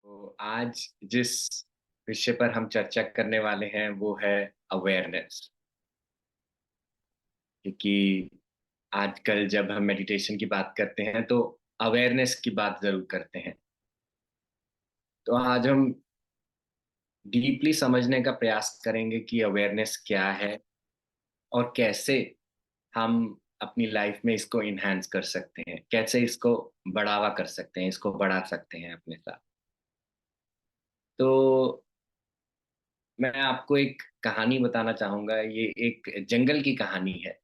तो आज जिस विषय पर हम चर्चा करने वाले हैं वो है अवेयरनेस। क्योंकि आजकल जब हम मेडिटेशन की बात करते हैं तो अवेयरनेस की बात ज़रूर करते हैं। तो आज हम डीपली समझने का प्रयास करेंगे कि अवेयरनेस क्या है और कैसे हम अपनी लाइफ में इसको एनहांस कर सकते हैं, कैसे इसको बढ़ावा कर सकते हैं, इसको बढ़ा सकते हैं अपने साथ। तो मैं आपको एक कहानी बताना चाहूँगा, ये एक जंगल की कहानी है।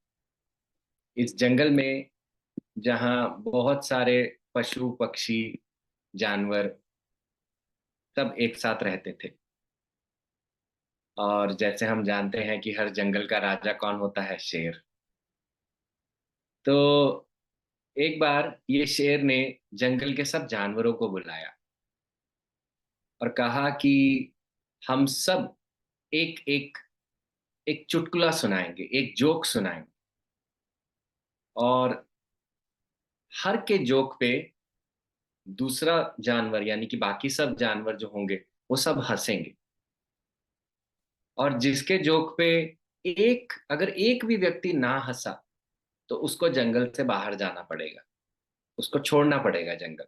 इस जंगल में जहाँ बहुत सारे पशु, पक्षी, जानवर सब एक साथ रहते थे। और जैसे हम जानते हैं कि हर जंगल का राजा कौन होता है? शेर। तो एक बार ये शेर ने जंगल के सब जानवरों को बुलाया और कहा कि हम सब एक-एक एक एक चुटकुला सुनाएँगे, एक जोक सुनाएँगे और हर के जोक पे दूसरा जानवर यानी कि बाकी सब जानवर जो होंगे, वो सब हँसेंगे। और जिसके जोक पे एक अगर एक भी व्यक्ति ना हँसा, तो उसको जंगल से बाहर जाना पड़ेगा, उसको छोड़ना पड़ेगा जंगल।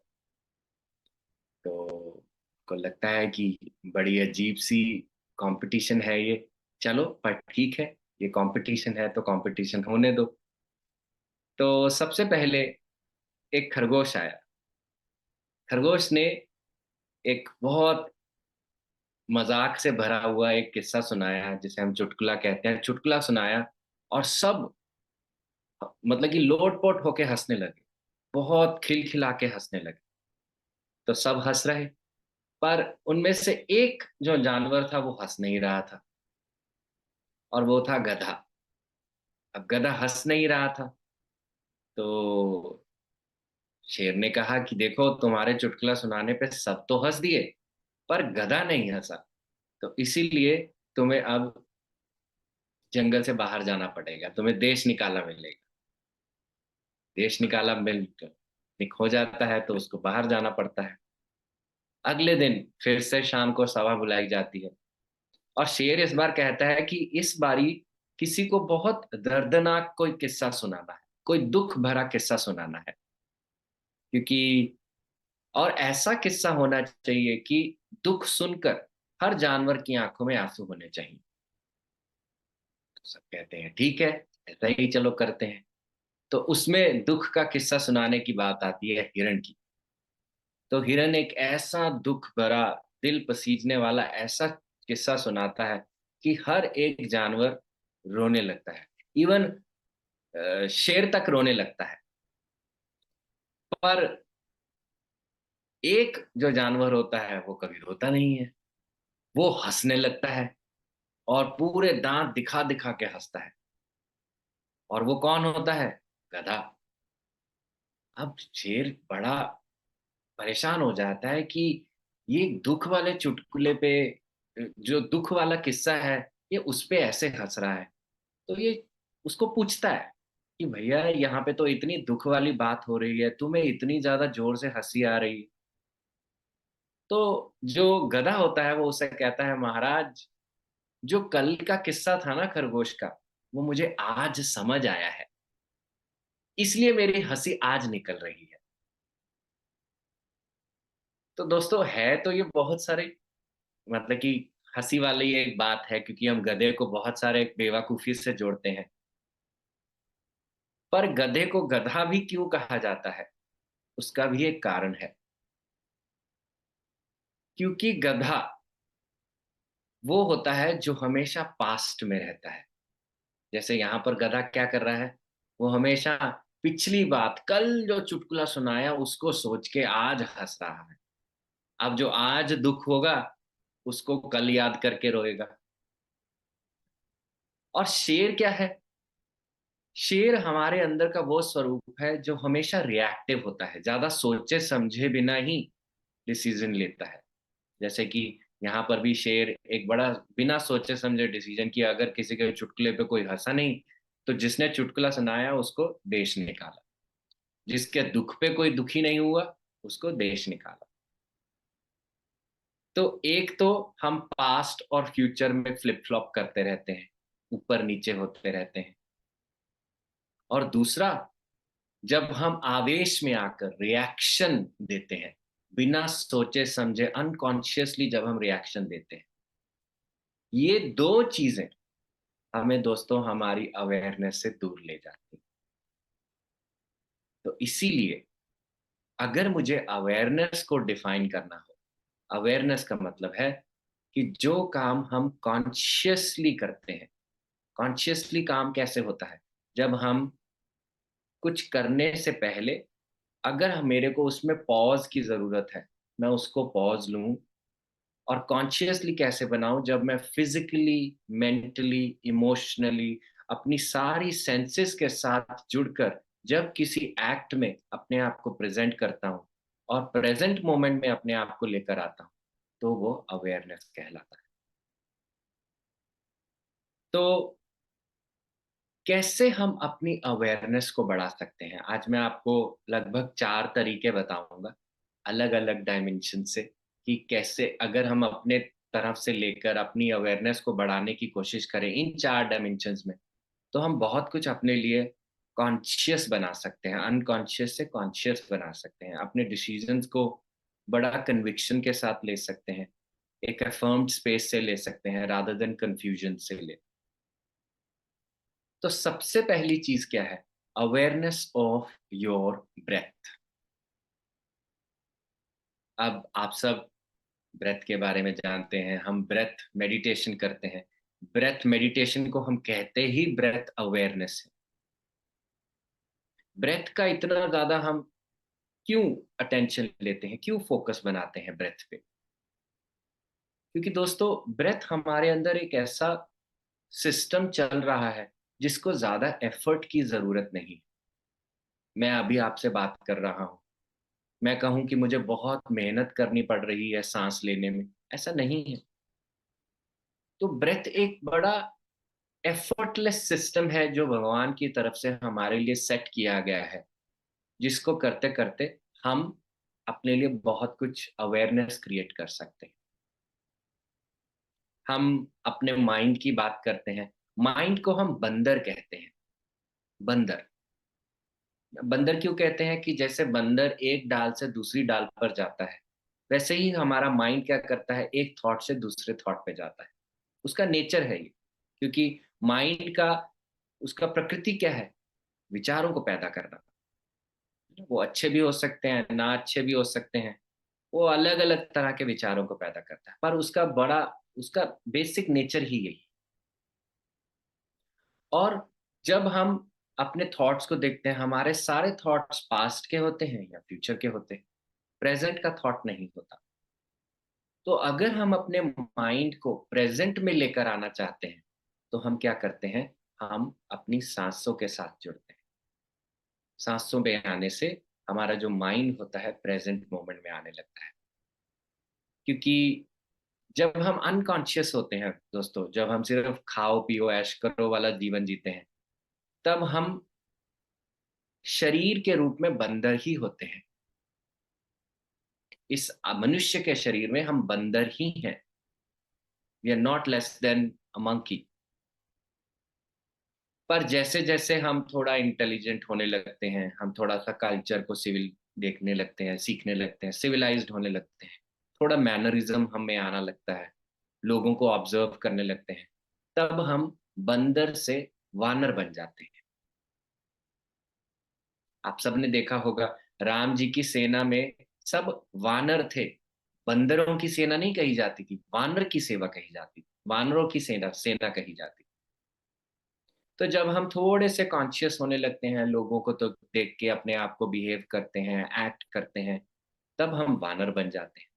तो को लगता है कि बड़ी अजीब-सी कॉम्पिटिशन है ये, चलो पर ठीक है, ये कॉम्पिटिशन है तो कॉम्पिटिशन होने दो। तो सबसे पहले एक खरगोश आया। खरगोश ने एक बहुत मज़ाक से भरा हुआ एक किस्सा सुनाया, जिसे हम चुटकुला कहते हैं, चुटकुला सुनाया और सब मतलब कि लोट-पोट होके हँसने लगे, बहुत खिलखिला के हँसने लगे। तो सब हँस रहे, पर उनमें से एक जो जानवर था वो हँस नहीं रहा था और वो था गधा। अब गधा हँस नहीं रहा था, तो शेर ने कहा कि देखो तुम्हारे चुटकुला सुनाने पे सब तो हँस दिए, पर गधा नहीं हँसा, तो इसीलिए तुम्हें अब जंगल से बाहर जाना पड़ेगा, तुम्हें देश निकाला मिलेगा। देश निकाला मिल हो जाता है तो उसको बाहर जाना पड़ता है। अगले दिन फिर से शाम को सभा बुलाई जाती है और शेर इस बार कहता है कि इस बारी किसी को बहुत दर्दनाक कोई किस्सा सुनाना है, कोई दुःख भरा किस्सा सुनाना है। क्योंकि और ऐसा किस्सा होना चाहिए कि दुःख सुनकर हर जानवर की आँखों में आँसू होने चाहिए। तो सब कहते हैं ठीक है, ऐसा ही चलो करते हैं। तो उसमें दुःख का किस्सा सुनाने की बात आती है हिरण की। तो हिरन एक ऐसा दुःख भरा, दिल पसीजने वाला ऐसा किस्सा सुनाता है कि हर एक जानवर रोने लगता है। इवन शेर तक रोने लगता है। पर एक जो जानवर होता है वो कभी रोता नहीं है। वो हँसने लगता है और पूरे दाँत दिखा-दिखा के हँसता है। और वो कौन होता है? गधा। अब शेर बड़ा परेशान हो जाता है कि ये दुःख वाले चुटकुले पे जो दुःख वाला किस्सा है, ये उस पे ऐसे हँस रहा है। तो ये उसको पूछता है कि भैया यहाँ पे तो इतनी दुःख वाली बात हो रही है, तुम्हें इतनी ज़्यादा ज़ोर से हँसी आ रही है। तो जो गधा होता है वो उससे कहता है महाराज, जो कल का किस्सा था ना खरगोश का, वो मुझे आज समझ आया है, इसलिए मेरी हँसी आज निकल रही है। तो दोस्तों है तो ये बहुत सारे मतलब कि हँसी वाली एक बात है, क्योंकि हम गधे को बहुत सारे बेवकूफ़ी से जोड़ते हैं। पर गधे को गधा भी क्यों कहा जाता है? उसका भी एक कारण है। क्योंकि गधा वो होता है जो हमेशा पास्ट में रहता है। जैसे यहाँ पर गधा क्या कर रहा है? वो हमेशा पिछली बात, कल जो चुटकुला सुनाया उसको सोच के आज हँस रहा है। अब जो आज दुःख होगा, उसको कल याद करके रोएगा। और शेर क्या है? शेर हमारे अंदर का वो स्वरूप है जो हमेशा रिएक्टिव होता है, ज़्यादा सोचे समझे बिना ही डिसीज़न लेता है। जैसे कि यहाँ पर भी शेर एक बड़ा बिना सोचे समझे डिसीज़न किया, अगर किसी के चुटकुले पे कोई हँसा नहीं, तो जिसने चुटकुला सुनाया उसको देश निकाला। जिसके दुःख पे कोई दुखी नहीं हुआ, उसको देश निकाला। तो एक तो हम पास्ट और फ्यूचर में फ्लिप फ्लॉप करते रहते हैं, ऊपर नीचे होते रहते हैं। और दूसरा, जब हम आवेश में आकर रिएक्शन देते हैं, बिना सोचे समझे अनकॉन्शियसली जब हम रिएक्शन देते हैं, ये दो चीजें हमें दोस्तों हमारी अवेयरनेस से दूर ले जाती हैं। तो इसीलिए अगर मुझे अवेयरनेस को डिफाइन करना हो, अवेयरनेस का मतलब है कि जो काम हम कॉन्शियसली करते हैं। कॉन्शियसली काम कैसे होता है? जब हम कुछ करने से पहले अगर मेरे को उसमें पॉज़ की ज़रूरत है, मैं उसको पॉज़ लूँ। और कॉन्शियसली कैसे बनाऊँ? जब मैं फिज़िकली, मेंटली, इमोशनली अपनी सारी सेंसेस के साथ जुड़कर जब किसी एक्ट में अपने आप को प्रेज़ेंट करता हूँ और प्रेज़ेंट मोमेंट में अपने आप को लेकर आता हूँ, तो वो अवेयरनेस कहलाता है। तो कैसे हम अपनी अवेयरनेस को बढ़ा सकते हैं? आज मैं आपको लगभग 4 तरीके बताऊँगा, अलग-अलग डायमेंशन से, कि कैसे अगर हम अपने तरफ से लेकर अपनी अवेयरनेस को बढ़ाने की कोशिश करें इन 4 डायमेंशंस में, तो हम बहुत कुछ अपने लिए कॉन्शियस बना सकते हैं, अनकॉन्शियस से कॉन्शियस बना सकते हैं। अपने डिसीज़न्स को बड़ा कन्विक्शन के साथ ले सकते हैं, एक अफ़र्म्ड स्पेस से ले सकते हैं रादर देन कन्फ्यूजन से ले। तो सबसे पहली चीज क्या है? Awareness of your breath. अब आप सब ब्रेथ के बारे में जानते हैं, हम ब्रेथ मेडिटेशन करते हैं। ब्रेथ मेडिटेशन को हम कहते ही ब्रेथ अवेयरनेस है। ब्रेथ का इतना ज्यादा हम क्यों अटेंशन लेते हैं, क्यों फोकस बनाते हैं ब्रेथ पे? क्योंकि दोस्तों, ब्रेथ हमारे अंदर एक ऐसा सिस्टम चल रहा है जिसको ज्यादा एफर्ट की जरूरत नहीं। मैं अभी आपसे बात कर रहा हूँ, मैं कहूँ कि मुझे बहुत मेहनत करनी पड़ रही है साँस लेने में, ऐसा नहीं है। तो ब्रेथ एक बड़ा एफर्टलेस सिस्टम है जो भगवान की तरफ से हमारे लिए सेट किया गया है, जिसको करते-करते हम अपने लिए बहुत कुछ अवेयरनेस क्रिएट कर सकते हैं। हम अपने माइंड की बात करते हैं, माइंड को हम बंदर कहते हैं, बंदर। बंदर क्यों कहते हैं? कि जैसे बंदर एक डाल से दूसरी डाल पर जाता है, वैसे ही हमारा माइंड क्या करता है, एक थॉट से दूसरे थॉट पे जाता है। उसका नेचर है ये। क्योंकि माइंड का, उसका प्रकृति क्या है? विचारों को पैदा करना। वो अच्छे भी हो सकते हैं, ना अच्छे भी हो सकते हैं। वो अलग-अलग तरह के विचारों को पैदा करता है, पर उसका बेसिक नेचर ही यही। और जब हम अपने थॉट्स को देखते हैं, हमारे सारे थॉट्स पास्ट के होते हैं या फ्यूचर के होते हैं, प्रेज़ेंट का थॉट नहीं होता। तो अगर हम अपने माइंड को प्रेज़ेंट में लेकर आना चाहते हैं, तो हम क्या करते हैं? हम अपनी साँसों के साथ जुड़ते हैं। साँसों में आने से हमारा जो माइंड होता है प्रेज़ेंट मोमेंट में आने लगता है। क्योंकि जब हम अनकॉन्शियस होते हैं दोस्तों, जब हम सिर्फ़ खाओ, पियो, ऐश करो वाला जीवन जीते हैं, तब हम शरीर के रूप में बंदर ही होते हैं। इस मनुष्य के शरीर में हम बंदर ही हैं। We are not less than a monkey. पर जैसे-जैसे हम थोड़ा इंटेलिजेंट होने लगते हैं, हम थोड़ा-सा कल्चर को सिविल देखने लगते हैं, सीखने लगते हैं, सिविलाइज़्ड होने लगते हैं, थोड़ा मैनरिज़्म हम में आना लगता है, लोगों को ऑब्ज़र्व करने लगते हैं, तब हम बंदर से वानर बन जाते हैं। आप सबने देखा होगा, राम जी की सेना में सब वानर थे, बंदरों की सेना नहीं कही जाती थी, वानर की सेवा कही जाती थी, वानरों की सेना सेना कही जाती। तो जब हम थोड़े से कॉन्शियस होने लगते हैं, लोगों को तो देख के अपने आप को बिहेव करते हैं, एक्ट करते हैं, तब हम वानर बन जाते हैं।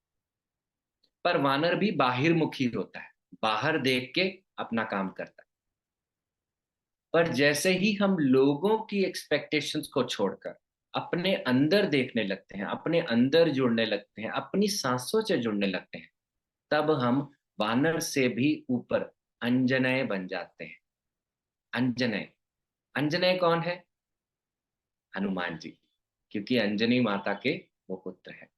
पर वानर भी बाहिर्मुखी होता है, बाहर देख के अपना काम करता है। पर जैसे ही हम लोगों की एक्सपेक्टेशंस को छोड़कर अपने अंदर देखने लगते हैं, अपने अंदर जुड़ने लगते हैं, अपनी साँसों से जुड़ने लगते हैं, तब हम वानर से भी ऊपर अंजनेय बन जाते हैं। अंजनेय, अंजनेय कौन है? हनुमान जी, क्योंकि अंजनी माता के वो पुत्र हैं।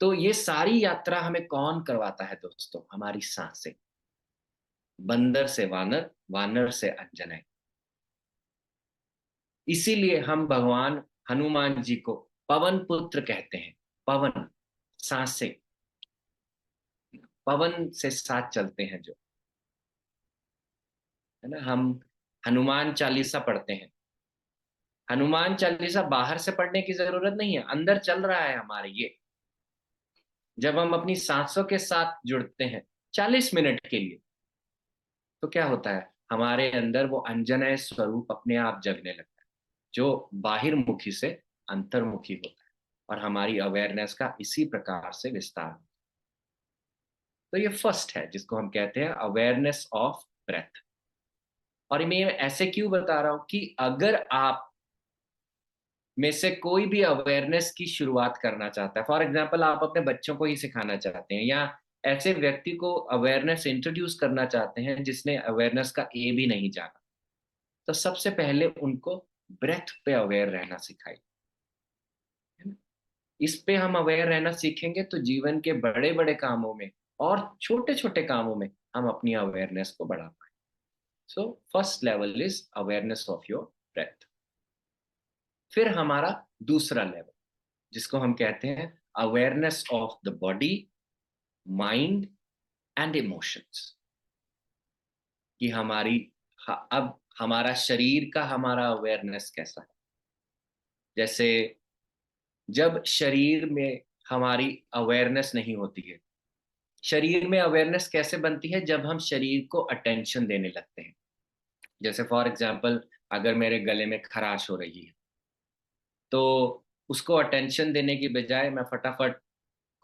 तो ये सारी यात्रा हमें कौन करवाता है दोस्तों? हमारी सांसें। बंदर से वानर, वानर से अंजनय। इसीलिए हम भगवान हनुमान जी को पवन पुत्र कहते हैं। पवन, सांसें, पवन से साथ चलते हैं जो, है ना? हम हनुमान चालीसा पढ़ते हैं। हनुमान चालीसा बाहर से पढ़ने की जरूरत नहीं है, अंदर चल रहा है हमारे ये। जब हम अपनी सांसों के साथ जुड़ते हैं 40 मिनट के लिए, तो क्या होता है? हमारे अंदर वो अंजनय स्वरूप अपने आप जगने लगता है, जो बाहिर्मुखी से अंतर्मुखी होता है, और हमारी अवेयरनेस का इसी प्रकार से विस्तार होता है। तो ये फर्स्ट है जिसको हम कहते हैं अवेयरनेस ऑफ ब्रेथ। और मैं ऐसे क्यों बता रहा हूं कि अगर आप में से कोई भी अवेयरनेस की शुरुआत करना चाहता है, फॉर एग्जाम्पल आप अपने बच्चों को ही सिखाना चाहते हैं, या ऐसे व्यक्ति को अवेयरनेस इंट्रोड्यूस करना चाहते हैं जिसने अवेयरनेस का ए भी नहीं जाना, तो सबसे पहले उनको ब्रेथ पे अवेयर रहना सिखाइए, है ना? इस पे हम अवेयर रहना सीखेंगे तो जीवन के बड़े बड़े कामों में और छोटे छोटे कामों में हम अपनी अवेयरनेस को बढ़ा पाए। So first level is awareness of your breath. फिर हमारा दूसरा लेवल, जिसको हम कहते हैं awareness of the body, mind and emotions. कि अब हमारा शरीर का हमारा अवेयरनेस कैसा है। जैसे जब शरीर में हमारी अवेयरनेस नहीं होती है, शरीर में अवेयरनेस कैसे बनती है? जब हम शरीर को अटेंशन देने लगते हैं। जैसे फॉर एग्जांपल, अगर मेरे गले में खराश हो रही है, तो उसको अटेंशन देने की बजाय मैं फटाफट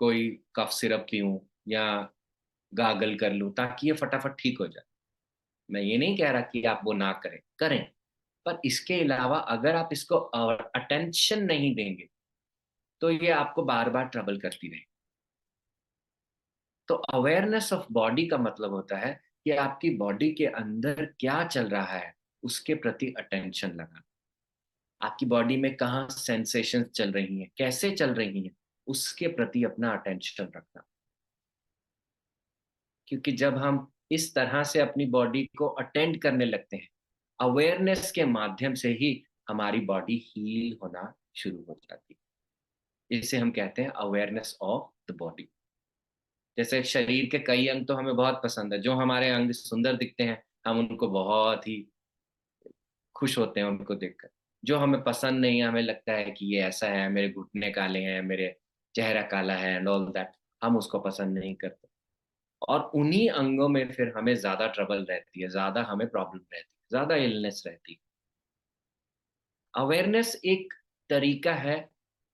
कोई कफ सिरप पीऊं या गागल कर लूं ताकि ये फटाफट ठीक हो जाए। मैं ये नहीं कह रहा कि आप वो ना करें, करें, पर इसके अलावा अगर आप इसको अटेंशन नहीं देंगे तो ये आपको बार बार ट्रबल करती रहेगी। तो अवेयरनेस ऑफ बॉडी का मतलब होता है कि आपकी बॉडी के अंदर क्या चल रहा है उसके प्रति अटेंशन लगाना। आपकी बॉडी में कहाँ सेंसेशंस चल रही हैं, कैसे चल रही हैं, उसके प्रति अपना अटेंशन रखना। क्योंकि जब हम इस तरह से अपनी बॉडी को अटेंड करने लगते हैं, अवेयरनेस के माध्यम से ही हमारी बॉडी हील होना शुरू हो जाती है। इसे हम कहते हैं अवेयरनेस ऑफ द बॉडी। जैसे शरीर के कई अंग तो हमें बहुत पसंद है, जो हमारे अंग सुंदर दिखते हैं हम उनको बहुत ही खुश होते हैं उनको देखकर। जो हमें पसंद नहीं है, हमें लगता है कि ये ऐसा है, मेरे घुटने काले हैं, मेरे चेहरा काला है एंड ऑल दैट, हम उसको पसंद नहीं करते। और उन्हीं अंगों में फिर हमें ज़्यादा ट्रबल रहती है, ज़्यादा हमें प्रॉब्लम रहती है, ज़्यादा इलनेस रहती है। अवेयरनेस एक तरीका है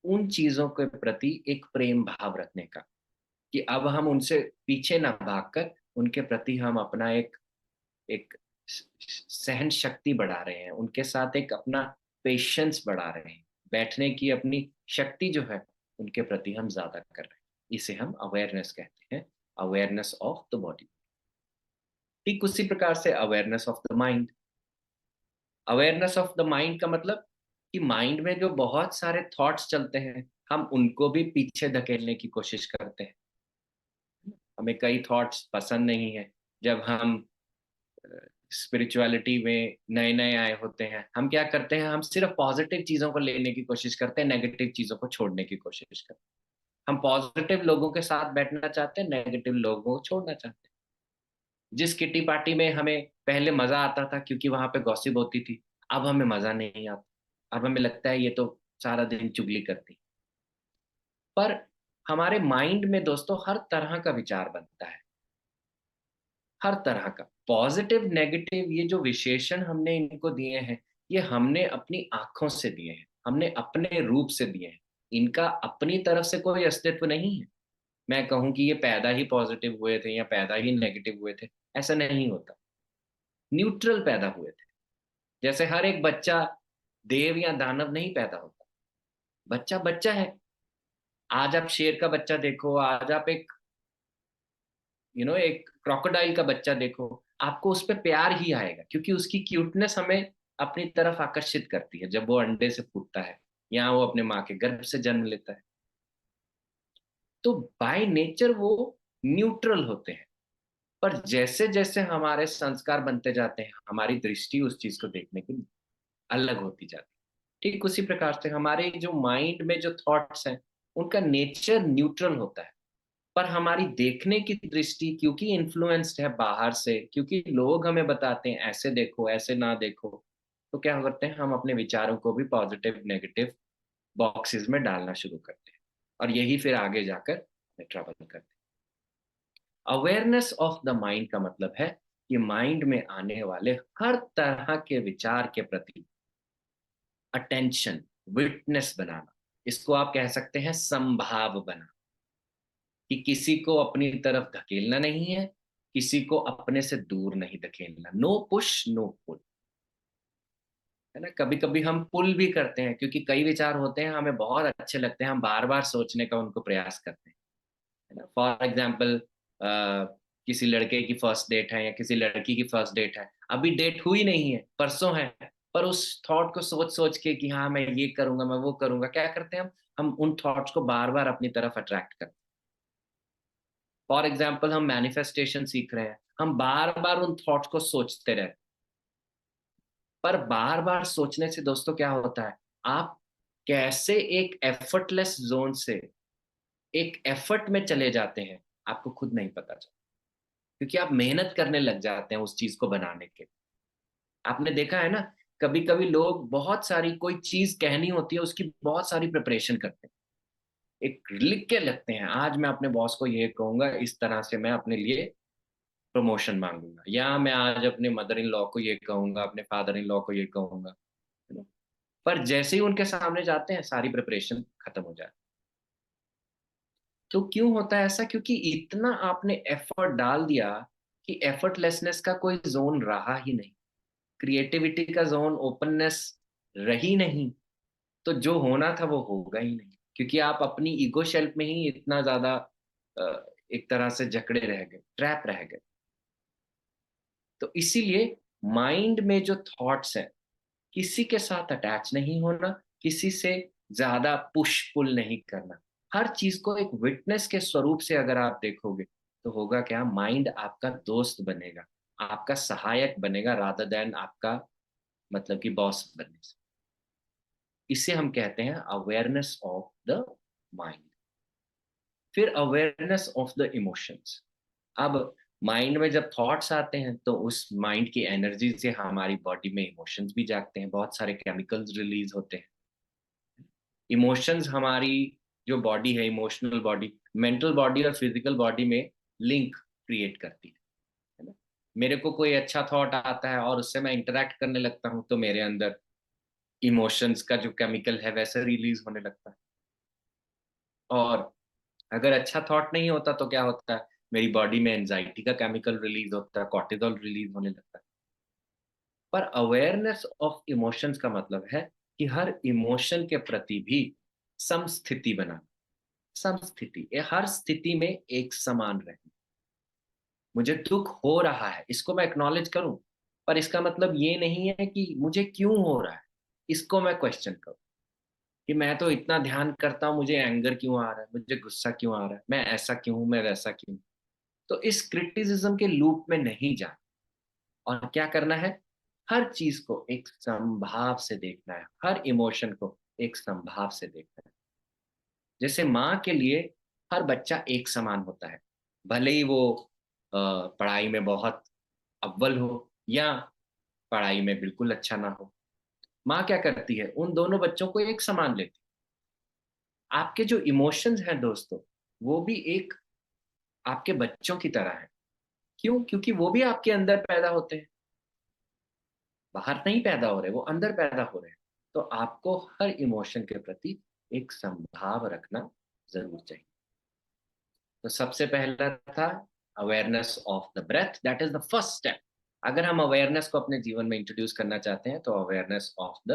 उन चीज़ों के प्रति एक प्रेम भाव रखने का, कि अब हम उनसे पीछे ना भागकर उनके प्रति हम अपना एक एक सहन शक्ति बढ़ा रहे हैं, उनके साथ एक अपना पेशेंस बढ़ा रहे हैं, बैठने की अपनी शक्ति जो है उनके प्रति हम ज़्यादा कर रहे हैं। इसे हम अवेयरनेस कहते हैं, अवेयरनेस ऑफ द बॉडी। ठीक उसी प्रकार से awareness of the mind. Awareness of the mind का मतलब कि माइंड में जो बहुत सारे थॉट्स चलते हैं, हम उनको भी पीछे धकेलने की कोशिश करते हैं। हमें कई थॉट्स पसंद नहीं है। जब हम स्पिरिचुअलिटी में नए-नए आए होते हैं, हम क्या करते हैं, हम सिर्फ़ पॉज़िटिव चीज़ों को लेने की कोशिश करते हैं, नेगेटिव चीज़ों को छोड़ने की कोशिश करते हैं। हम पॉज़िटिव लोगों के साथ बैठना चाहते हैं, नेगेटिव लोगों को छोड़ना चाहते हैं। जिस किटी पार्टी में हमें पहले मज़ा आता था क्योंकि वहाँ पे गॉसिप होती थी, अब हमें मज़ा नहीं आता। अब हमें लगता है ये तो सारा दिन चुगली करती। पर हमारे माइंड में दोस्तों हर तरह का विचार बनता है, हर तरह का। पॉज़िटिव, नेगेटिव ये जो विशेषण हमने इनको दिए हैं, ये हमने अपनी आँखों से दिए हैं, हमने अपने रूप से दिए हैं। इनका अपनी तरफ से कोई अस्तित्व नहीं है। मैं कहूँ कि ये पैदा ही पॉज़िटिव हुए थे या पैदा ही नेगेटिव हुए थे, ऐसा नहीं होता। न्यूट्रल पैदा हुए थे। जैसे हर एक बच्चा देव या दानव नहीं पैदा होता। बच्चा बच्चा है। आज आप शेर का बच्चा देखो, आज आप एक एक क्रोकोडाइल का बच्चा देखो, आपको उस पे प्यार ही आएगा क्योंकि उसकी क्यूटनेस हमें अपनी तरफ आकर्षित करती है जब वो अंडे से फूटता है या वो अपने माँ के गर्भ से जन्म लेता है। तो बाय नेचर वो न्यूट्रल होते हैं। पर जैसे जैसे हमारे संस्कार बनते जाते हैं, हमारी दृष्टि उस चीज को देखने की अलग होती जाती है। ठीक उसी प्रकार से हमारे जो माइंड में जो थॉट्स हैं, उनका नेचर न्यूट्रल होता है। पर हमारी देखने की दृष्टि क्योंकि इन्फ्लुएंस्ड है बाहर से, क्योंकि लोग हमें बताते हैं ऐसे देखो, ऐसे ना देखो, तो क्या करते हैं हम अपने विचारों को भी पॉजिटिव नेगेटिव बॉक्सेस में डालना शुरू करते हैं, और यही फिर आगे जाकर हमें ट्रबल करते हैं। अवेयरनेस ऑफ द माइंड का मतलब है कि माइंड में आने वाले हर तरह के विचार के प्रति अटेंशन, विटनेस बनाना। इसको आप कह सकते हैं संभाव बना, कि किसी को अपनी तरफ धकेलना नहीं है, किसी को अपने से दूर नहीं धकेलना। नो पुश नो पुल, है ना। कभी कभी हम पुल भी करते हैं, क्योंकि कई विचार होते हैं हमें बहुत अच्छे लगते हैं, हम बार बार सोचने का उनको प्रयास करते हैं, है ना। फॉर एग्जाम्पल, किसी लड़के की फर्स्ट डेट है या किसी लड़की की फर्स्ट डेट है, अभी डेट हुई नहीं है, परसों है, पर उस थॉट को सोच सोच के कि हाँ मैं ये करूंगा, मैं वो करूंगा, क्या करते हैं हम उन थॉट्स को बार बार अपनी तरफ अट्रैक्ट करते हैं। फॉर एग्जाम्पल, हम मैनिफेस्टेशन सीख रहे हैं, हम बार बार उन थॉट्स को सोचते रहे। पर बार बार सोचने से दोस्तों क्या होता है, आप कैसे एक एफर्टलेस जोन से एक एफर्ट में चले जाते हैं, आपको खुद नहीं पता चलता, क्योंकि आप मेहनत करने लग जाते हैं उस चीज को बनाने के। आपने देखा है ना, कभी कभी लोग बहुत सारी कोई चीज कहनी होती है, उसकी बहुत सारी प्रिपरेशन करते हैं, एक लिख के लगते हैं, आज मैं अपने बॉस को ये कहूंगा, इस तरह से मैं अपने लिए प्रमोशन मांगूंगा, या मैं आज अपने मदर इन लॉ को ये कहूंगा, अपने फादर इन लॉ को ये कहूंगा, है ना। पर जैसे ही उनके सामने जाते हैं, सारी प्रिपरेशन खत्म हो जाती है। तो क्यों होता है ऐसा? क्योंकि इतना आपने एफर्ट डाल दिया कि एफर्टलेसनेस का कोई जोन रहा ही नहीं, क्रिएटिविटी का जोन, ओपननेस रही नहीं। तो जो होना था वो होगा ही नहीं, क्योंकि आप अपनी ईगो शेल्फ में ही इतना ज्यादा एक तरह से जकड़े रह गए, ट्रैप रह गए। तो इसीलिए माइंड में जो थॉट्स है, किसी के साथ अटैच नहीं होना, किसी से ज्यादा पुश पुल नहीं करना। हर चीज को एक विटनेस के स्वरूप से अगर आप देखोगे, तो होगा क्या, माइंड आपका दोस्त बनेगा, आपका सहायक बनेगा, रादर देन आपका मतलब कि बॉस बनने से। इसे हम कहते हैं अवेयरनेस ऑफ द माइंड। फिर अवेयरनेस ऑफ द इमोशंस। अब माइंड में जब थॉट्स आते हैं, तो उस माइंड की एनर्जी से हमारी बॉडी में इमोशंस भी जागते हैं, बहुत सारे केमिकल्स रिलीज होते हैं। इमोशंस हमारी जो बॉडी है, इमोशनल बॉडी, मेंटल बॉडी और फिजिकल बॉडी में लिंक क्रिएट करती है ना। मेरे को कोई अच्छा थॉट आता है और उससे मैं इंटरेक्ट करने लगता हूँ, तो मेरे अंदर इमोशंस का जो केमिकल है वैसे रिलीज होने लगता है। और अगर अच्छा थॉट नहीं होता तो क्या होता है, मेरी बॉडी में एंजाइटी का केमिकल रिलीज होता है, कॉर्टिजोल रिलीज होने लगता है। पर अवेयरनेस ऑफ इमोशंस का मतलब है कि हर इमोशन के प्रति भी समस्थिति बनाना। समस्थिति, ये हर स्थिति में एक समान रहना। मुझे दुख हो रहा है, इसको मैं एक्नॉलेज करूं, पर इसका मतलब ये नहीं है कि मुझे क्यों हो रहा है, इसको मैं क्वेश्चन करूं, कि मैं तो इतना ध्यान करता हूं, मुझे एंगर क्यों आ रहा है, मुझे गुस्सा क्यों आ रहा है, मैं ऐसा क्यों हूं, मैं वैसा क्यों हूं। तो इस क्रिटिसिज्म के लूप में नहीं जाना, और क्या करना है, हर चीज को एक संभाव से देखना है, हर इमोशन को एक संभाव से देखना है। जैसे माँ के लिए हर बच्चा एक समान होता है, भले ही वो पढ़ाई में बहुत अव्वल हो या पढ़ाई में बिल्कुल अच्छा ना हो। माँ क्या करती है, उन दोनों बच्चों को एक समान लेती है। आपके जो इमोशंस हैं दोस्तों, वो भी एक आपके बच्चों की तरह है। क्यों? क्योंकि वो भी आपके अंदर पैदा होते हैं, बाहर नहीं पैदा हो रहे, वो अंदर पैदा हो रहे हैं। तो आपको हर इमोशन के प्रति एक संभाव रखना जरूर चाहिए। तो सबसे पहला था awareness of the breath, that is the first step. अगर हम अवेयरनेस को अपने जीवन में इंट्रोड्यूस करना चाहते हैं, तो awareness of the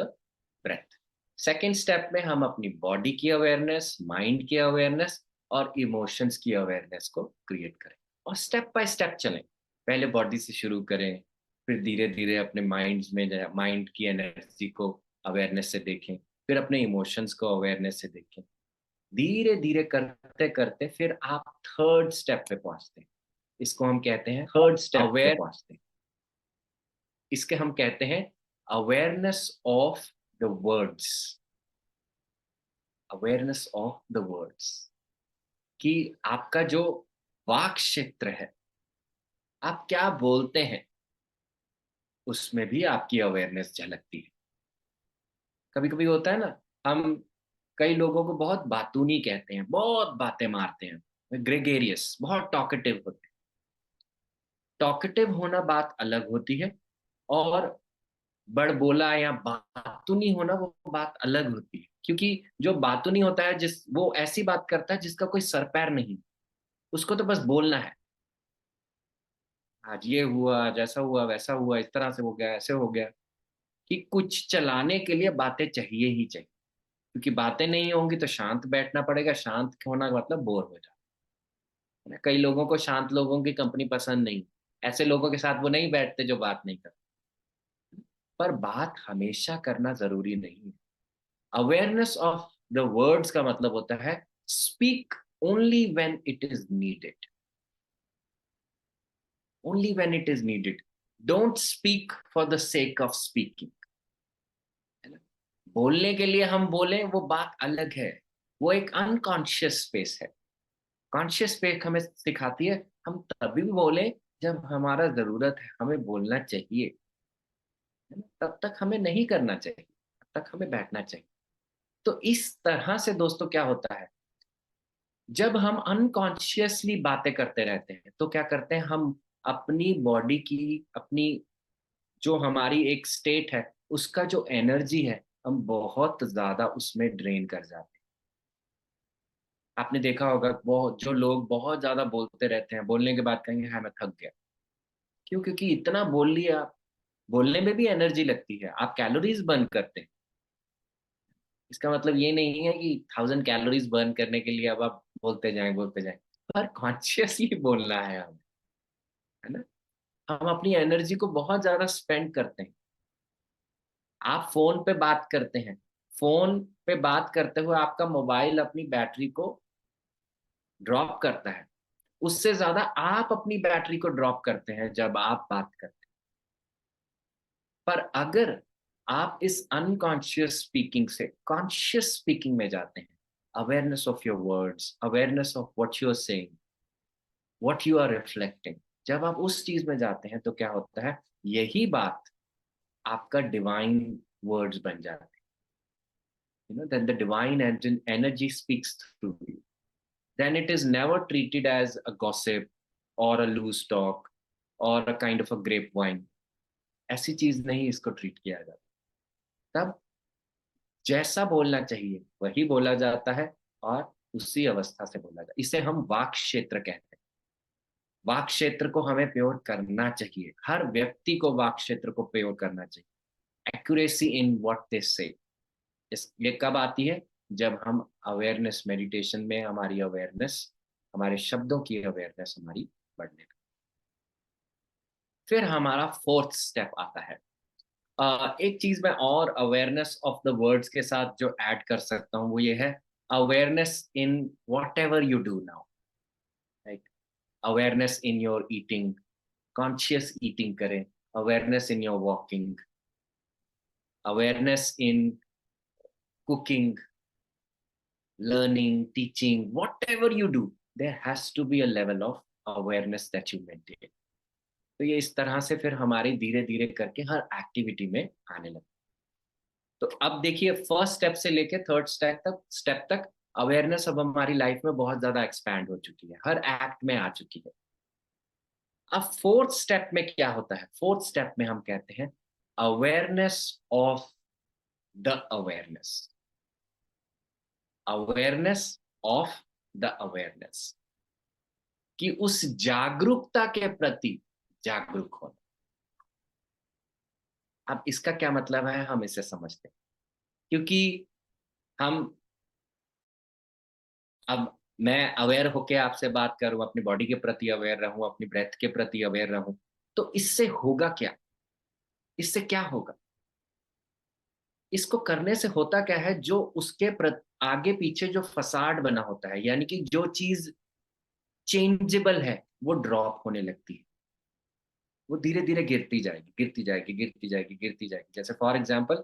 breath. Second step में हम अपनी बॉडी की अवेयरनेस, माइंड की अवेयरनेस और इमोशंस की अवेयरनेस को क्रिएट करें, और स्टेप बाय स्टेप चलें। पहले बॉडी से शुरू करें, फिर धीरे धीरे अपने माइंड्स में, माइंड की एनर्जी को अवेयरनेस से देखें, फिर अपने इमोशंस को अवेयरनेस से देखें। धीरे धीरे करते करते फिर आप थर्ड स्टेप पे पहुंचते हैं। इसको हम कहते हैं थर्ड स्टेप पे पहुंचते हैं। इसके हम कहते हैं awareness of the words. Awareness of the words, कि आपका जो वाक क्षेत्र है, आप क्या बोलते हैं, उसमें भी आपकी अवेयरनेस झलकती है। कभी कभी होता है ना, हम कई लोगों को बहुत बातूनी कहते हैं, बहुत बातें मारते हैं, ग्रेगेरियस, बहुत टॉकेटिव होते हैं। टॉकेटिव होना बात अलग होती है, और बड़बोला या बातूनी होना वो बात अलग होती है। क्योंकि जो बातूनी होता है, जिस वो ऐसी बात करता है जिसका कोई सर पैर नहीं, उसको तो बस बोलना है, आज ये हुआ, जैसा हुआ वैसा हुआ, इस तरह से हो गया, ऐसे हो गया, कि कुछ चलाने के लिए बातें चाहिए ही चाहिए। क्योंकि बातें नहीं होंगी तो शांत बैठना पड़ेगा, शांत होना का मतलब बोर हो जाना है ना। कई लोगों को शांत लोगों की कंपनी पसंद नहीं, ऐसे लोगों के साथ वो नहीं बैठते जो बात नहीं करते। पर बात हमेशा करना जरूरी नहीं है। अवेयरनेस ऑफ द वर्ड्स का मतलब होता है speak only when it is needed. Only when it is needed. Don't speak for the sake of speaking, है ना। बोलने के लिए हम बोलें वो बात अलग है, वो एक अनकॉन्शियस स्पेस है। कॉन्शियस स्पेस हमें सिखाती है हम तभी भी बोलें जब हमारा जरूरत है, हमें बोलना चाहिए, है ना। तब तक हमें नहीं करना चाहिए, तब तक हमें बैठना चाहिए। तो इस तरह से दोस्तों क्या होता है, जब हम अनकॉन्शियसली बातें करते रहते हैं तो क्या करते हैं, हम अपनी बॉडी की, अपनी जो हमारी एक स्टेट है, उसका जो एनर्जी है, हम बहुत ज्यादा उसमें ड्रेन कर जाते हैं। आपने देखा होगा बहुत, जो लोग बहुत ज्यादा बोलते रहते हैं, बोलने के बाद कहेंगे हाँ मैं थक गया। क्यों? क्योंकि इतना बोल लिया। बोलने में भी एनर्जी लगती है, आप कैलोरीज बर्न करते हैं। इसका मतलब ये नहीं है कि 1000 कैलोरीज बर्न करने के लिए अब आप बोलते जाएं, पर कॉन्शियसली बोलना है हमें, है ना। हम अपनी एनर्जी को बहुत ज्यादा स्पेंड करते हैं। आप फोन पे बात करते हैं, फोन पे बात करते हुए आपका मोबाइल अपनी बैटरी को ड्रॉप करता है, उससे ज्यादा आप अपनी बैटरी को ड्रॉप करते हैं जब आप बात करते हैं। पर अगर आप इस अनकॉन्शियस स्पीकिंग से कॉन्शियस स्पीकिंग में जाते हैं, awareness of your words, awareness of what you are saying, what you are reflecting, जब आप उस चीज में जाते हैं तो क्या होता है, यही बात आपका डिवाइन वर्ड्स बन जाते हैं। Then the divine energy speaks through you. Then it is never treated as a gossip or a loose talk or a kind of a grapevine. ऐसी चीज नहीं इसको ट्रीट किया जाता। तब जैसा बोलना चाहिए वही बोला जाता है, और उसी अवस्था से बोला जाता है। इसे हम वाक क्षेत्र कहते हैं। वाक क्षेत्र को हमें प्योर करना चाहिए, हर व्यक्ति को वाक क्षेत्र को प्योर करना चाहिए। एक्यूरेसी इन व्हाट दे से, इस ये कब आती है, जब हम अवेयरनेस मेडिटेशन में हमारी अवेयरनेस, हमारे शब्दों की अवेयरनेस हमारी बढ़ने लगती। फिर हमारा फोर्थ स्टेप आता है। एक चीज मैं और अवेयरनेस ऑफ द वर्ड्स के साथ जो ऐड कर सकता हूँ वो ये है, awareness in whatever you do now, right. Awareness in your eating, conscious eating करें, awareness in your walking, awareness in cooking, learning, teaching, whatever you do, there has to be a level of awareness that you maintain. तो ये इस तरह से फिर हमारी धीरे धीरे करके हर एक्टिविटी में आने लगे। तो अब देखिए, फर्स्ट स्टेप से लेके थर्ड स्टेप तक अवेयरनेस अब हमारी लाइफ में बहुत ज्यादा एक्सपैंड हो चुकी है, हर एक्ट में आ चुकी है। अब फोर्थ स्टेप में क्या होता है, फोर्थ स्टेप में हम कहते हैं awareness of the awareness. Awareness of the awareness, कि उस जागरूकता के प्रति जागरूक होना। अब इसका क्या मतलब है, हम इसे समझते हैं। क्योंकि हम, अब मैं अवेयर होके आपसे बात करूं, अपनी बॉडी के प्रति अवेयर रहूं, अपनी ब्रेथ के प्रति अवेयर रहूं, तो इससे होगा क्या, इससे क्या होगा, इसको करने से होता क्या है, जो उसके प्रति आगे पीछे जो फसाड बना होता है, यानी कि जो चीज चेंजेबल है वो ड्रॉप होने लगती है। वो धीरे धीरे गिरती जाएगी, गिरती जाएगी, गिरती जाएगी, गिरती जाएगी। जैसे फॉर एग्जाम्पल,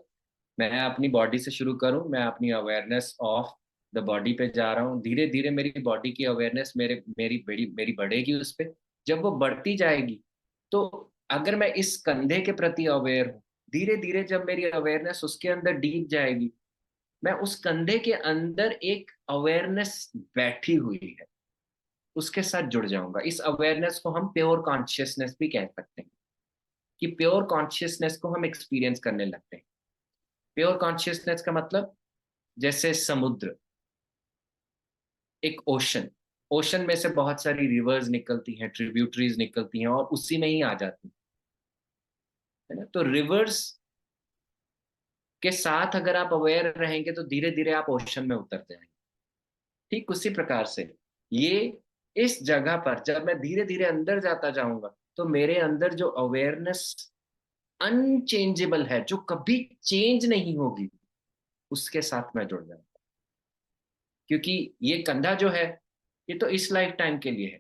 मैं अपनी बॉडी से शुरू करूं, मैं अपनी अवेयरनेस ऑफ द बॉडी पे जा रहा हूँ, धीरे धीरे मेरी बॉडी की अवेयरनेस मेरी बढ़ेगी उस पे। जब वो बढ़ती जाएगी, तो अगर मैं इस कंधे के प्रति अवेयर हूँ, धीरे धीरे जब मेरी अवेयरनेस उसके अंदर डीप जाएगी, मैं उस कंधे के अंदर एक अवेयरनेस बैठी हुई है, उसके साथ जुड़ जाऊंगा। इस अवेयरनेस को हम प्योर कॉन्शियसनेस भी कह सकते हैं, कि प्योर कॉन्शियसनेस को हम एक्सपीरियंस करने लगते हैं। प्योर कॉन्शियसनेस का मतलब, जैसे समुद्र, एक ओशन, ओशन में से बहुत सारी रिवर्स निकलती हैं, ट्रिब्यूटरीज निकलती हैं और उसी में ही आ जाती हैं, है ना। तो रिवर्स के साथ अगर आप अवेयर रहेंगे तो धीरे धीरे आप ओशन में उतर जाएंगे। ठीक उसी प्रकार से ये, इस जगह पर जब मैं धीरे धीरे अंदर जाता जाऊंगा, तो मेरे अंदर जो अवेयरनेस अनचेंजेबल है, जो कभी चेंज नहीं होगी, उसके साथ मैं जुड़ जाऊंगा। क्योंकि ये कंधा जो है, ये तो इस लाइफ टाइम के लिए है,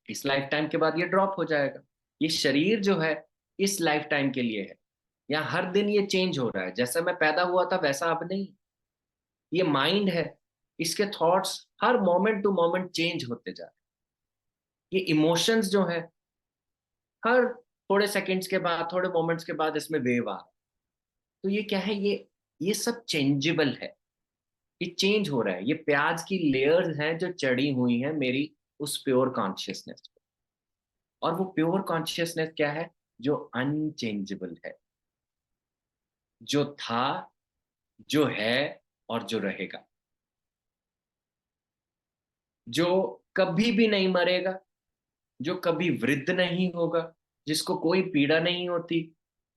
इस लाइफ टाइम के बाद ये ड्रॉप हो जाएगा। ये शरीर जो है, इस लाइफ टाइम के लिए है। यहाँ हर दिन ये चेंज हो रहा है, जैसा मैं पैदा हुआ था वैसा अब नहीं। ये माइंड है, इसके थॉट्स हर मोमेंट टू मोमेंट चेंज होते जा रहे हैं। ये इमोशंस जो है, हर थोड़े सेकंड्स के बाद, थोड़े मोमेंट्स के बाद इसमें वेव आ रहा है। तो ये क्या है, ये सब चेंजेबल है, ये चेंज हो रहा है। ये प्याज की लेयर्स हैं जो चढ़ी हुई हैं मेरी उस प्योर कॉन्शियसनेस पे। और वो प्योर कॉन्शियसनेस क्या है, जो अनचेंजेबल है, जो था, जो है और जो रहेगा, जो कभी भी नहीं मरेगा, जो कभी वृद्ध नहीं होगा, जिसको कोई पीड़ा नहीं होती,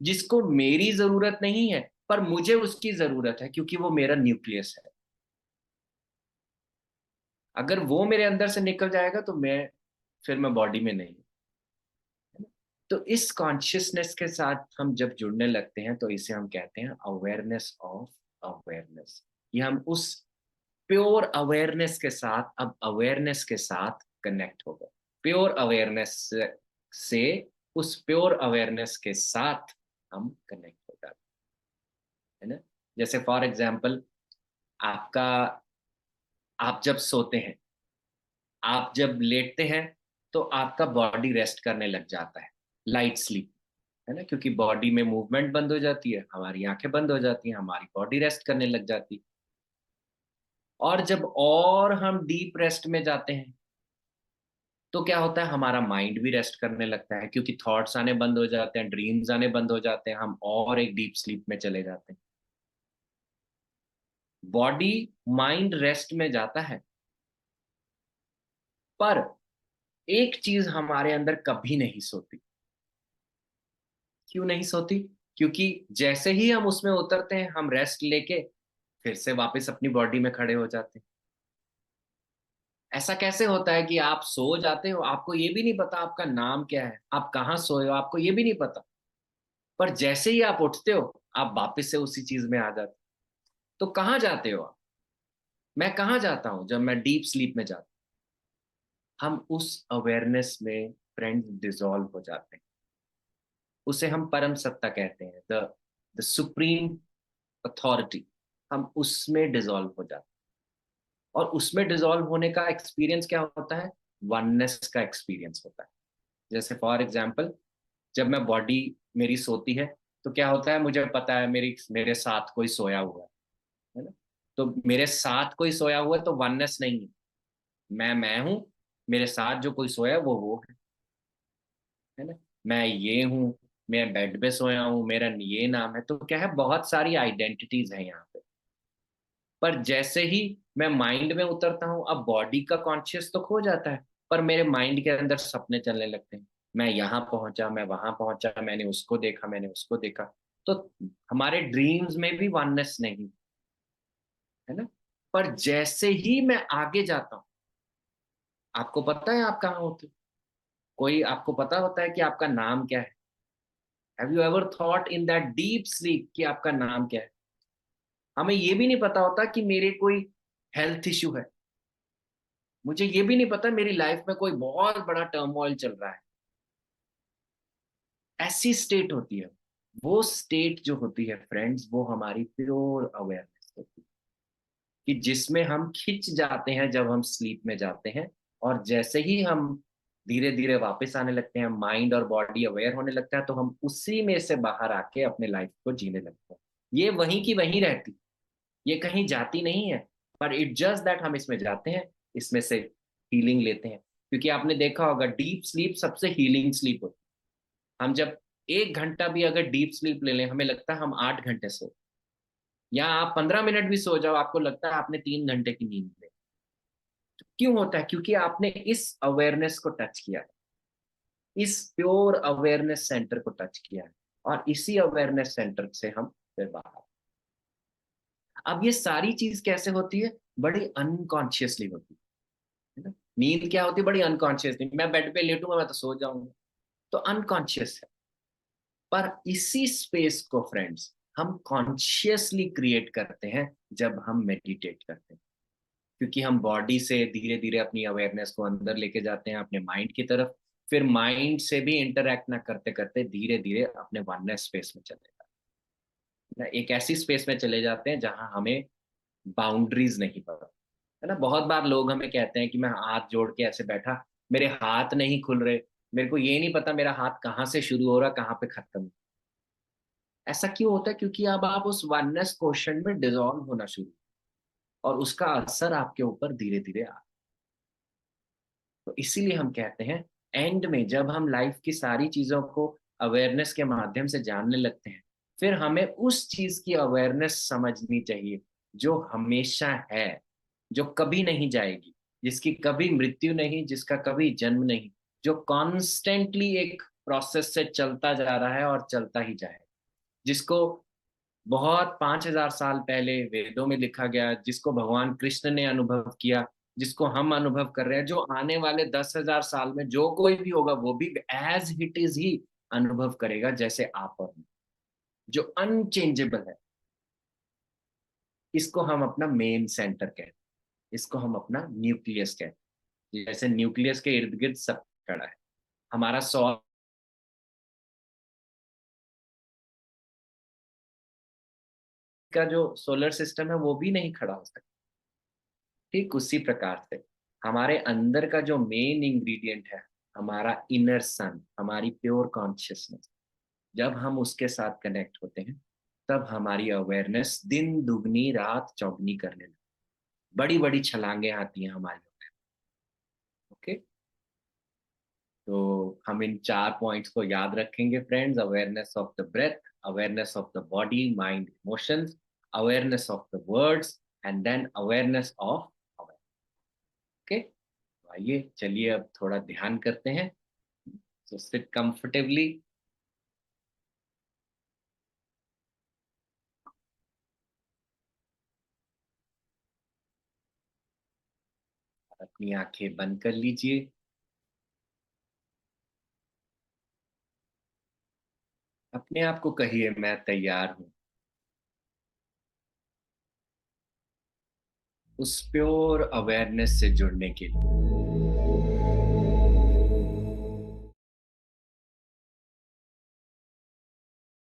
जिसको मेरी जरूरत नहीं है पर मुझे उसकी जरूरत है, क्योंकि वो मेरा न्यूक्लियस है। अगर वो मेरे अंदर से निकल जाएगा तो फिर मैं बॉडी में नहीं हूं, है ना? तो इस कॉन्शियसनेस के साथ हम जब जुड़ने लगते हैं, तो इसे हम कहते हैं अवेयरनेस ऑफ अवेयरनेस। ये हम उस प्योर अवेयरनेस के साथ, अब अवेयरनेस के साथ कनेक्ट हो गए। प्योर अवेयरनेस से उस प्योर अवेयरनेस के साथ हम कनेक्ट हो जाते हैं, है ना। जैसे फॉर एग्जाम्पल, आपका, आप जब सोते हैं, आप जब लेटते हैं, तो आपका बॉडी रेस्ट करने लग जाता है, लाइट स्लीप, है ना। क्योंकि बॉडी में मूवमेंट बंद हो जाती है, हमारी आंखें बंद हो जाती हैं, हमारी बॉडी रेस्ट करने लग जाती है। और जब और हम डीप रेस्ट में जाते हैं, तो क्या होता है, हमारा माइंड भी रेस्ट करने लगता है, क्योंकि थॉट्स आने बंद हो जाते हैं, ड्रीम्स आने बंद हो जाते हैं, हम और एक डीप स्लीप में चले जाते हैं। बॉडी, माइंड रेस्ट में जाता है, पर एक चीज हमारे अंदर कभी नहीं सोती। क्यों नहीं सोती? क्योंकि जैसे ही हम उसमें उतरते हैं, हम रेस्ट लेके फिर से वापस अपनी बॉडी में खड़े हो जाते हैं। ऐसा कैसे होता है कि आप सो जाते हो, आपको ये भी नहीं पता आपका नाम क्या है, आप कहाँ सोए हो, आपको ये भी नहीं पता, पर जैसे ही आप उठते हो, आप वापस से उसी चीज में आ जाते हो। तो कहाँ जाते हो आप? मैं कहाँ जाता हूँ जब मैं डीप स्लीप में जाता हूँ? हम उस अवेयरनेस में फ्रेंड्स डिसॉल्व हो जाते हैं। उसे हम परम सत्ता कहते हैं, द सुप्रीम अथॉरिटी। हम उसमें डिसॉल्व हो जाते हैं। और उसमें डिसॉल्व होने का एक्सपीरियंस क्या होता है? वननेस का एक्सपीरियंस होता है। जैसे फॉर एग्जाम्पल, जब मैं बॉडी मेरी सोती है, तो क्या होता है, मुझे पता है मेरे साथ कोई सोया हुआ है ना। तो मेरे साथ कोई सोया हुआ है तो वननेस नहीं है। मैं हूं, मेरे साथ जो कोई सोया है वो है ना। मैं ये हूँ, मैं बेड पे सोया हूँ, मेरा ये नाम है, तो क्या है, बहुत सारी आइडेंटिटीज हैं यहाँ पे। पर जैसे ही मैं माइंड में उतरता हूँ, अब बॉडी का कॉन्शियस तो खो जाता है, पर मेरे माइंड के अंदर सपने चलने लगते हैं। मैं यहाँ पहुंचा, मैं वहां पहुंचा, मैंने उसको देखा, मैंने उसको देखा। तो हमारे ड्रीम्स में भी वननेस नहीं, है ना। पर जैसे ही मैं आगे जाता हूँ, आपको पता है आप कहाँ होते हो? कोई आपको पता होता है कि आपका नाम क्या है? Have you ever thought in that deep sleep कि आपका नाम क्या है? हमें ये भी नहीं पता होता कि मेरे कोई हेल्थ इश्यू है। मुझे ये भी नहीं पता मेरी लाइफ में कोई बहुत बड़ा टर्मोइल चल रहा है। ऐसी स्टेट होती है। वो स्टेट जो होती है फ्रेंड्स, वो हमारी प्योर अवेयरनेस होती है, कि जिसमें हम खिंच जाते हैं जब हम स्लीप में जाते हैं, और जैसे ही हम धीरे धीरे वापस आने लगते हैं, माइंड और बॉडी अवेयर होने लगता है, तो हम उसी में से बाहर आके अपने लाइफ को जीने लगते हैं। ये वहीं की वहीं रहती, ये कहीं जाती नहीं है। पर इट जस्ट दैट हम इसमें जाते हैं, इसमें से हीलिंग लेते हैं। क्योंकि आपने देखा होगा डीप स्लीप सबसे हीलिंग स्लीप होती है। हम जब 1 घंटा भी अगर डीप स्लीप ले लें, हमें लगता है हम 8 घंटे सो, या आप 15 मिनट भी सो जाओ, आपको लगता है आपने 3 घंटे की नींद ली। क्यों होता है? क्योंकि आपने इस अवेयरनेस को टच किया है, इस प्योर अवेयरनेस सेंटर को टच किया है, और इसी अवेयरनेस सेंटर से हम फिर बाहर। अब ये सारी चीज कैसे होती है? बड़ी अनकॉन्शियसली होती है ना। नींद क्या होती है? बड़ी अनकॉन्शियसली, मैं बेड पे लेटूंगा मैं तो सो जाऊंगा, तो अनकॉन्शियस है। पर इसी स्पेस को फ्रेंड्स हम कॉन्शियसली क्रिएट करते हैं जब हम मेडिटेट करते हैं। क्योंकि हम बॉडी से धीरे धीरे अपनी अवेयरनेस को अंदर लेके जाते हैं अपने माइंड की तरफ, फिर माइंड से भी इंटरेक्ट ना करते करते धीरे धीरे अपने वननेस स्पेस में चले जाते हैं ना। एक ऐसी स्पेस में चले जाते हैं जहां हमें बाउंड्रीज नहीं पता, है ना। बहुत बार लोग हमें कहते हैं कि मैं हाथ जोड़ के ऐसे बैठा, मेरे हाथ नहीं खुल रहे, मेरे को ये नहीं पता मेरा हाथ कहाँ से शुरू हो रहा कहाँ पे खत्म। ऐसा क्यों होता है? क्योंकि अब आप उस वननेस क्वेश्चन में डिजोल्व होना शुरू, और उसका असर आपके ऊपर धीरे धीरे आ। तो इसीलिए हम कहते हैं, एंड में जब हम लाइफ की सारी चीजों को अवेयरनेस के माध्यम से जानने लगते हैं, फिर हमें उस चीज की अवेयरनेस समझनी चाहिए जो हमेशा है, जो कभी नहीं जाएगी, जिसकी कभी मृत्यु नहीं, जिसका कभी जन्म नहीं, जो कॉन्स्टेंटली एक प्रोसेस से चलता जा रहा है और चलता ही जाए, जिसको बहुत 5,000 साल पहले वेदों में लिखा गया, जिसको भगवान कृष्ण ने अनुभव किया, जिसको हम अनुभव कर रहे हैं, जो आने वाले 10,000 साल में जो कोई भी होगा वो भी एज इट इज ही अनुभव करेगा, जैसे आप और मैं, जो अनचेंजेबल है। इसको हम अपना मेन सेंटर कहते हैं, इसको हम अपना न्यूक्लियस कहते हैं। जैसे न्यूक्लियस के इर्द गिर्द सब खड़ा है, हमारा सौ का जो सोलर सिस्टम है वो भी नहीं खड़ा हो सकता। ठीक उसी प्रकार से हमारे अंदर का जो मेन इंग्रेडिएंट है, हमारा इनर सन, हमारी प्योर कॉन्शियसनेस, जब हम उसके साथ कनेक्ट होते हैं, तब हमारी अवेयरनेस दिन दुगनी रात चौगनी करने लगती, बड़ी बड़ी छलांगे आती हैं हमारी। ओके, तो हम इन 4 पॉइंट्स को याद रखेंगे friends: awareness of the breath, awareness of the body mind emotions, awareness of the words, and then awareness of. Okay, तो आइए चलिए अब थोड़ा ध्यान करते हैं। तो सिट कंफर्टेबली, अपनी आंखें बंद कर लीजिए। अपने आप को कहिए, मैं तैयार हूँ उस प्योर अवेयरनेस से जुड़ने के लिए।